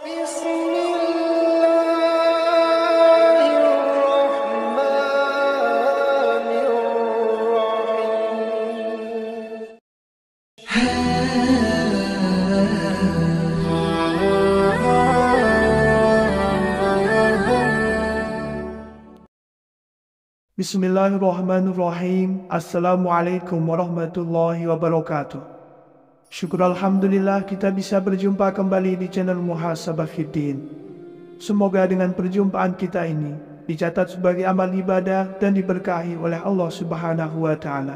Bismillahirrahmanirrahim. Bismillahirrahmanirrahim. Assalamualaikum warahmatullahi wabarakatuh. Syukur Alhamdulillah kita bisa berjumpa kembali di channel Muhasabah Fiddin. Semoga dengan perjumpaan kita ini dicatat sebagai amal ibadah dan diberkahi oleh Allah Subhanahu wa Ta'ala.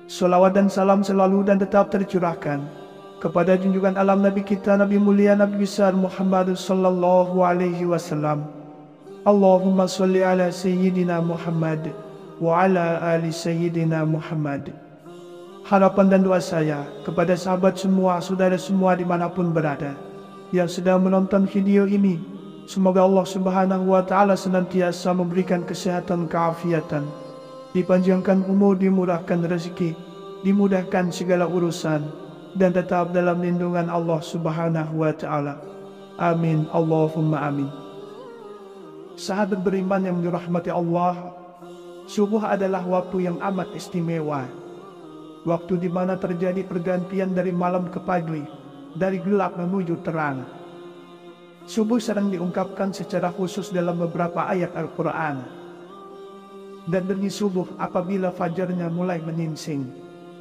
Salawat dan salam selalu dan tetap tercurahkan kepada junjungan alam Nabi kita, Nabi mulia, Nabi besar Muhammad sallallahu alaihi wasallam. Allahumma salli ala Sayyidina Muhammad wa ala ali Sayyidina Muhammad. Harapan dan doa saya kepada sahabat semua, saudara semua dimanapun berada yang sedang menonton video ini, semoga Allah Subhanahu wa Ta'ala senantiasa memberikan kesehatan, keafiatan, dipanjangkan umur, dimurahkan rezeki, dimudahkan segala urusan, dan tetap dalam lindungan Allah Subhanahu wa Ta'ala. Amin, Allahumma amin. Sahabat beriman yang dirahmati Allah, subuh adalah waktu yang amat istimewa. Waktu di mana terjadi pergantian dari malam ke pagi, dari gelap menuju terang. Subuh sering diungkapkan secara khusus dalam beberapa ayat Al-Quran. Dan demi subuh apabila fajarnya mulai menyingsing.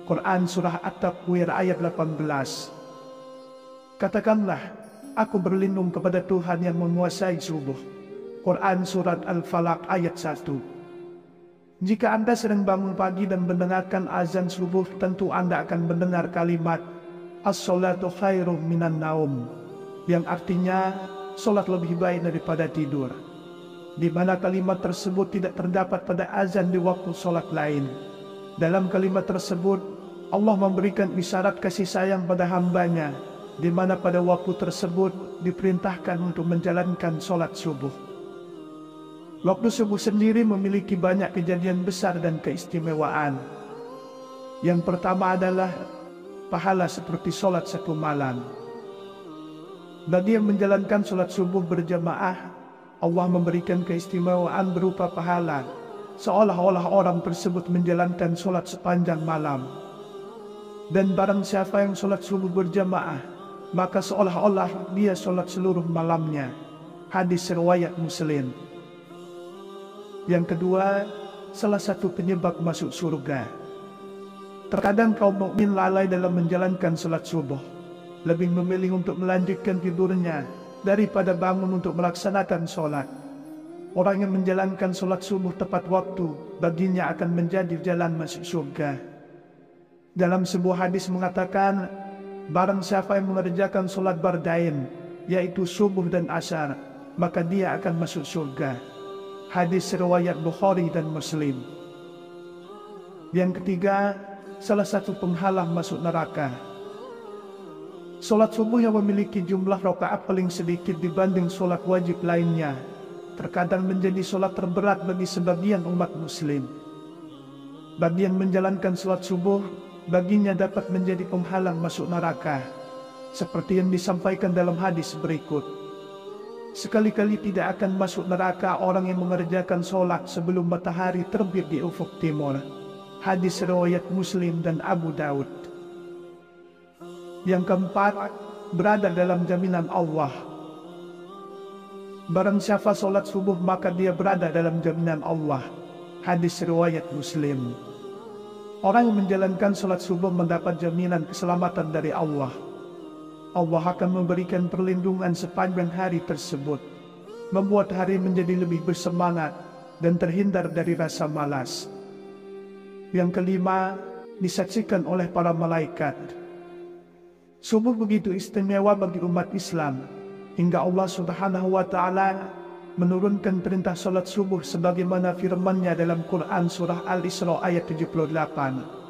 Quran Surah At-Takwir ayat 18. Katakanlah, aku berlindung kepada Tuhan yang menguasai subuh. Quran Surat Al-Falaq ayat 1. Jika Anda sedang bangun pagi dan mendengarkan azan subuh, tentu Anda akan mendengar kalimat As-salatu khairum minan naum, yang artinya solat lebih baik daripada tidur. Di mana kalimat tersebut tidak terdapat pada azan di waktu solat lain. Dalam kalimat tersebut Allah memberikan isyarat kasih sayang pada hambanya, di mana pada waktu tersebut diperintahkan untuk menjalankan solat subuh. Waktu subuh sendiri memiliki banyak kejadian besar dan keistimewaan. Yang pertama adalah pahala seperti solat satu malam. Bagi yang menjalankan solat subuh berjamaah, Allah memberikan keistimewaan berupa pahala, seolah-olah orang tersebut menjalankan solat sepanjang malam. Dan barang siapa yang solat subuh berjamaah, maka seolah-olah dia solat seluruh malamnya. Hadis riwayat Muslim. Yang kedua, salah satu penyebab masuk surga. Terkadang kaum mukmin lalai dalam menjalankan salat subuh, lebih memilih untuk melanjutkan tidurnya daripada bangun untuk melaksanakan solat. Orang yang menjalankan solat subuh tepat waktu, baginya akan menjadi jalan masuk surga. Dalam sebuah hadis mengatakan, barang siapa yang mengerjakan solat bardain, yaitu subuh dan asar, maka dia akan masuk surga. Hadis riwayat Bukhari dan Muslim. Yang ketiga, salah satu penghalang masuk neraka. Solat subuh yang memiliki jumlah rakaat paling sedikit dibanding solat wajib lainnya, terkadang menjadi solat terberat bagi sebagian umat muslim. Bagi yang menjalankan solat subuh, baginya dapat menjadi penghalang masuk neraka, seperti yang disampaikan dalam hadis berikut. Sekali-kali tidak akan masuk neraka orang yang mengerjakan solat sebelum matahari terbit di ufuk timur. Hadis riwayat Muslim dan Abu Daud. Yang keempat, berada dalam jaminan Allah. Barang siapa solat subuh maka dia berada dalam jaminan Allah. Hadis riwayat Muslim. Orang yang menjalankan solat subuh mendapat jaminan keselamatan dari Allah. Allah akan memberikan perlindungan sepanjang hari tersebut, membuat hari menjadi lebih bersemangat dan terhindar dari rasa malas. Yang kelima, disaksikan oleh para malaikat. Subuh begitu istimewa bagi umat Islam, hingga Allah Subhanahu wa Ta'ala menurunkan perintah salat subuh sebagaimana firman-Nya dalam Quran Surah Al-Isra ayat 78.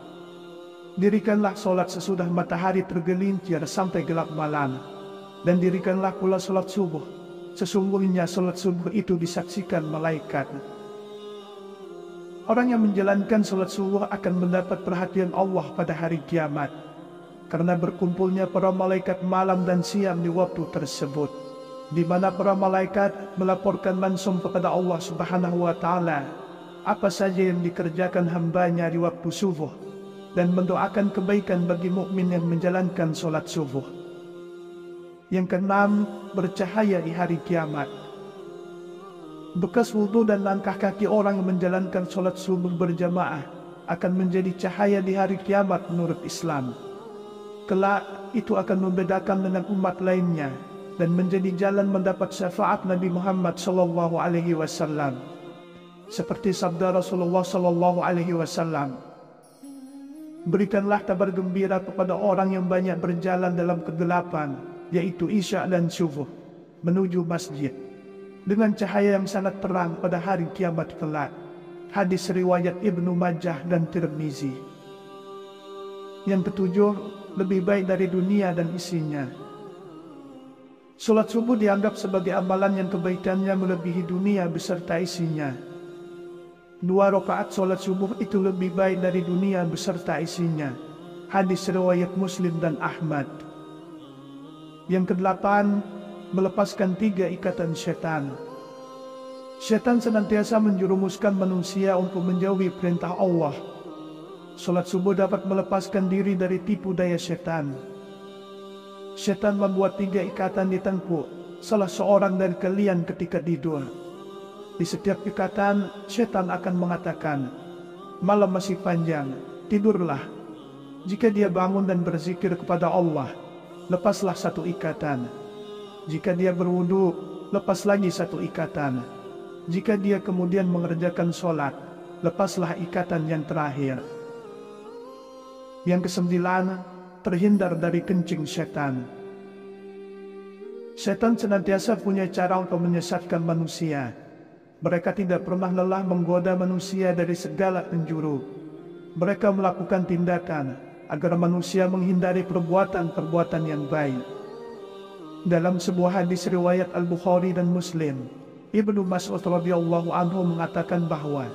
Dirikanlah solat sesudah matahari tergelincir sampai gelap malam, dan dirikanlah pula solat subuh. Sesungguhnya solat subuh itu disaksikan malaikat. Orang yang menjalankan solat subuh akan mendapat perhatian Allah pada hari kiamat, karena berkumpulnya para malaikat malam dan siang di waktu tersebut. di mana para malaikat melaporkan langsung kepada Allah Subhanahu wa Ta'ala apa saja yang dikerjakan hambanya di waktu subuh, dan mendoakan kebaikan bagi mukmin yang menjalankan sholat subuh. Yang keenam, bercahaya di hari kiamat. Bekas wudhu dan langkah kaki orang yang menjalankan sholat subuh berjamaah akan menjadi cahaya di hari kiamat menurut Islam. Kelak itu akan membedakan dengan umat lainnya dan menjadi jalan mendapat syafaat Nabi Muhammad SAW. Seperti sabda Rasulullah SAW, berikanlah kabar gembira kepada orang yang banyak berjalan dalam kegelapan, yaitu Isya dan Subuh, menuju masjid, dengan cahaya yang sangat terang pada hari kiamat kelak. Hadis riwayat Ibnu Majah dan Tirmizi. Yang ketujuh, lebih baik dari dunia dan isinya. Sholat subuh dianggap sebagai amalan yang kebaikannya melebihi dunia beserta isinya. 2 rakaat sholat subuh itu lebih baik dari dunia beserta isinya. Hadis riwayat Muslim dan Ahmad. Yang kedelapan, melepaskan 3 ikatan setan. Setan senantiasa menjerumuskan manusia untuk menjauhi perintah Allah. Sholat subuh dapat melepaskan diri dari tipu daya setan. Setan membuat 3 ikatan di tengkuk salah seorang dari kalian ketika tidur. Di setiap ikatan, setan akan mengatakan, malam masih panjang, tidurlah. Jika dia bangun dan berzikir kepada Allah, lepaslah 1 ikatan. Jika dia berwudu, lepas lagi 1 ikatan. Jika dia kemudian mengerjakan sholat, lepaslah ikatan yang terakhir. Yang kesembilan, terhindar dari kencing setan. Setan senantiasa punya cara untuk menyesatkan manusia. Mereka tidak pernah lelah menggoda manusia dari segala penjuru. Mereka melakukan tindakan agar manusia menghindari perbuatan-perbuatan yang baik. Dalam sebuah hadis riwayat Al-Bukhari dan Muslim, Ibnu Mas'ud radhiyallahu anhu mengatakan bahwa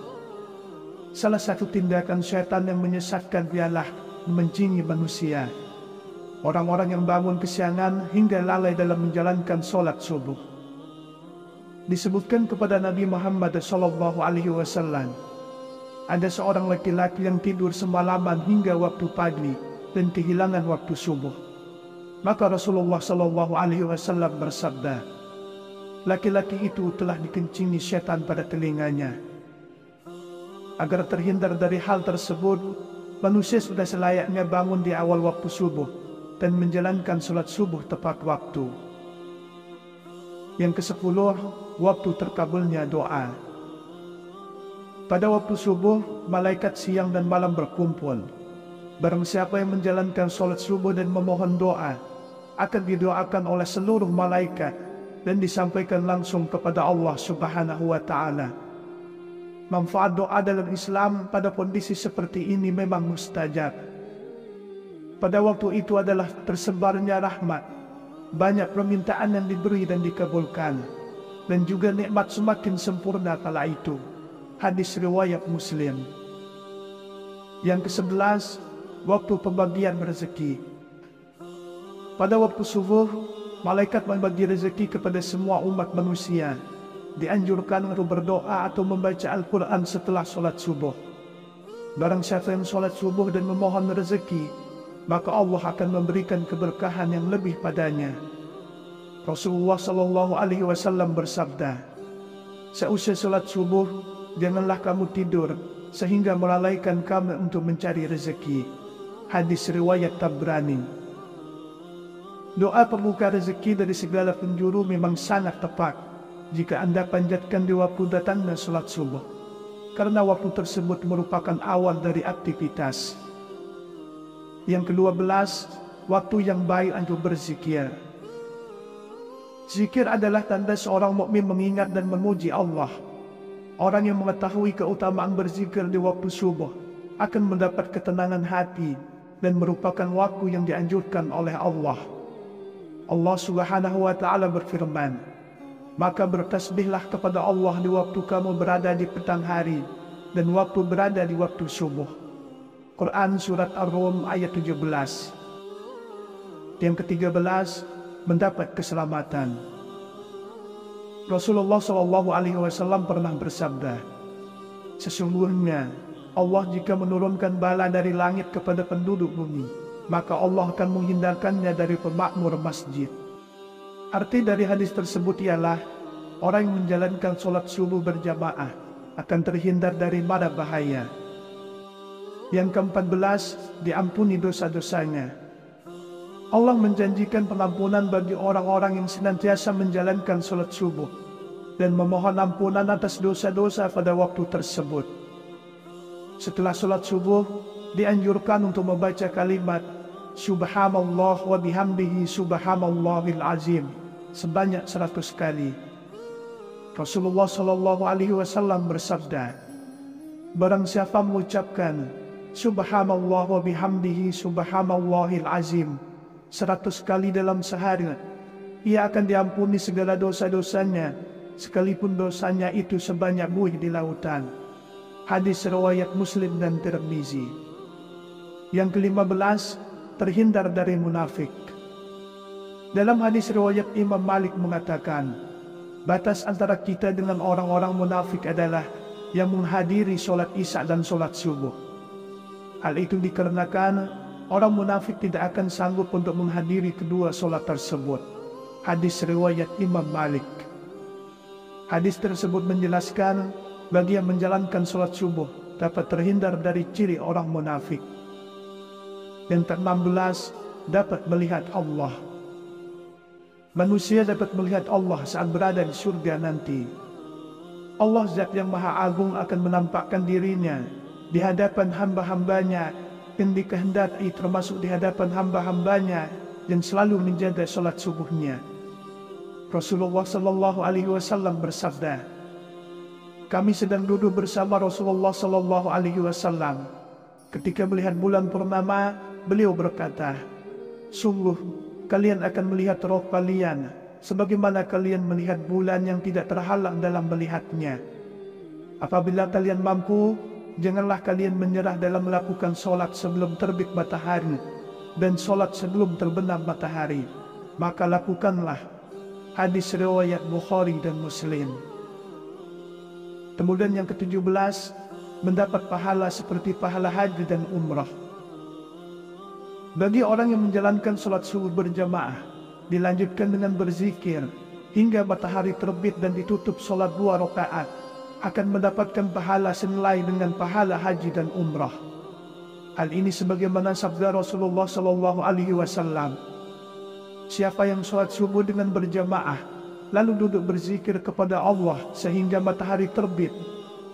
salah satu tindakan setan yang menyesatkan ialah mencingi manusia. Orang-orang yang bangun kesiangan hingga lalai dalam menjalankan sholat subuh. Disebutkan kepada Nabi Muhammad SAW, ada seorang laki-laki yang tidur semalaman hingga waktu pagi dan kehilangan waktu subuh. Maka Rasulullah SAW bersabda, laki-laki itu telah dikencingi setan pada telinganya. Agar terhindar dari hal tersebut, manusia sudah selayaknya bangun di awal waktu subuh dan menjalankan sholat subuh tepat waktu. Yang ke-10, waktu terkabulnya doa. Pada waktu subuh, malaikat siang dan malam berkumpul. Barang siapa yang menjalankan sholat subuh dan memohon doa, akan didoakan oleh seluruh malaikat dan disampaikan langsung kepada Allah Subhanahu wa Ta'ala. Manfaat doa dalam Islam pada kondisi seperti ini memang mustajab. Pada waktu itu adalah tersebarnya rahmat, banyak permintaan yang diberi dan dikabulkan, dan juga nikmat semakin sempurna kala itu. Hadis riwayat Muslim. Yang ke-11, waktu pembagian rezeki. Pada waktu subuh, malaikat membagi rezeki kepada semua umat manusia. Dianjurkan untuk berdoa atau membaca Al-Quran setelah sholat subuh. Barang siapa yang sholat subuh dan memohon rezeki, maka Allah akan memberikan keberkahan yang lebih padanya. Rasulullah SAW bersabda, seusai sholat subuh, janganlah kamu tidur sehingga melalaikan kamu untuk mencari rezeki. Hadis riwayat Tabrani. Doa pembuka rezeki dari segala penjuru memang sangat tepat jika Anda panjatkan di waktu datangnya sholat subuh, karena waktu tersebut merupakan awal dari aktivitas. Yang ke-12, waktu yang baik untuk berzikir. Zikir adalah tanda seorang mukmin mengingat dan memuji Allah. Orang yang mengetahui keutamaan berzikir di waktu subuh akan mendapat ketenangan hati dan merupakan waktu yang dianjurkan oleh Allah. Allah Subhanahu wa Ta'ala berfirman, maka bertasbihlah kepada Allah di waktu kamu berada di petang hari dan waktu berada di waktu subuh. Quran Surat Ar-Rum ayat 17. Yang ke-13, mendapat keselamatan. Rasulullah SAW pernah bersabda, sesungguhnya Allah jika menurunkan bala dari langit kepada penduduk bumi, maka Allah akan menghindarkannya dari pemakmur masjid. Arti dari hadis tersebut ialah, orang yang menjalankan sholat subuh berjamaah akan terhindar dari mara bahaya. Yang ke-14, diampuni dosa-dosanya. Allah menjanjikan pengampunan bagi orang-orang yang senantiasa menjalankan sholat subuh dan memohon ampunan atas dosa-dosa pada waktu tersebut. Setelah sholat subuh, dianjurkan untuk membaca kalimat Subhanallah wa bihamdihi subhanallahil azim sebanyak 100 kali. Rasulullah SAW bersabda, barang siapa mengucapkan Subhanallah wa bihamdihi subhanallahil azim 100 kali dalam sehari, ia akan diampuni segala dosa-dosanya, sekalipun dosanya itu sebanyak buih di lautan. Hadis riwayat Muslim dan Tirmizi. Yang ke-15, terhindar dari munafik. Dalam hadis riwayat Imam Malik mengatakan, batas antara kita dengan orang-orang munafik adalah yang menghadiri sholat isya dan sholat subuh. Hal itu dikarenakan orang munafik tidak akan sanggup untuk menghadiri kedua sholat tersebut. Hadis riwayat Imam Malik. Hadis tersebut menjelaskan, bagi yang menjalankan sholat subuh dapat terhindar dari ciri orang munafik. Yang ke-16, dapat melihat Allah. Manusia dapat melihat Allah saat berada di surga nanti. Allah Zat yang Maha Agung akan menampakkan dirinya di hadapan hamba-hambanya yang dikehendaki, termasuk di hadapan hamba-hambanya yang selalu menjaga sholat subuhnya. Rasulullah SAW bersabda, kami sedang duduk bersama Rasulullah SAW. Ketika melihat bulan purnama, beliau berkata, sungguh kalian akan melihat roh kalian sebagaimana kalian melihat bulan yang tidak terhalang dalam melihatnya. Apabila kalian mampu, janganlah kalian menyerah dalam melakukan sholat sebelum terbit matahari dan sholat sebelum terbenam matahari, maka lakukanlah. Hadis riwayat Bukhari dan Muslim. Kemudian yang ke-17, mendapat pahala seperti pahala haji dan umrah. Bagi orang yang menjalankan sholat subuh berjamaah, dilanjutkan dengan berzikir hingga matahari terbit dan ditutup sholat 2 rakaat, akan mendapatkan pahala senilai dengan pahala haji dan umrah. Hal ini sebagaimana sabda Rasulullah SAW, siapa yang sholat subuh dengan berjamaah, lalu duduk berzikir kepada Allah sehingga matahari terbit,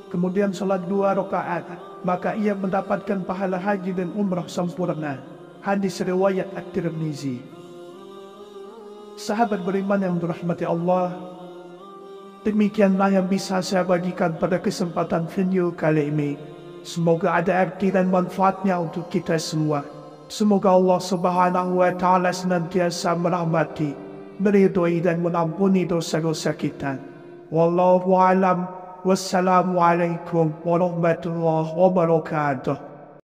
kemudian sholat 2 rakaat, maka ia mendapatkan pahala haji dan umrah sempurna. Hadis riwayat At-Tirmizi. Sahabat beriman yang dirahmati Allah, demikianlah yang bisa saya bagikan pada kesempatan video kali ini. Semoga ada arti dan manfaatnya untuk kita semua. Semoga Allah Subhanahu wa Ta'ala senantiasa merahmati, meridhoi dan mengampuni dosa-dosa kita. Wallahu a'lam. Wassalamualaikum warahmatullahi wabarakatuh.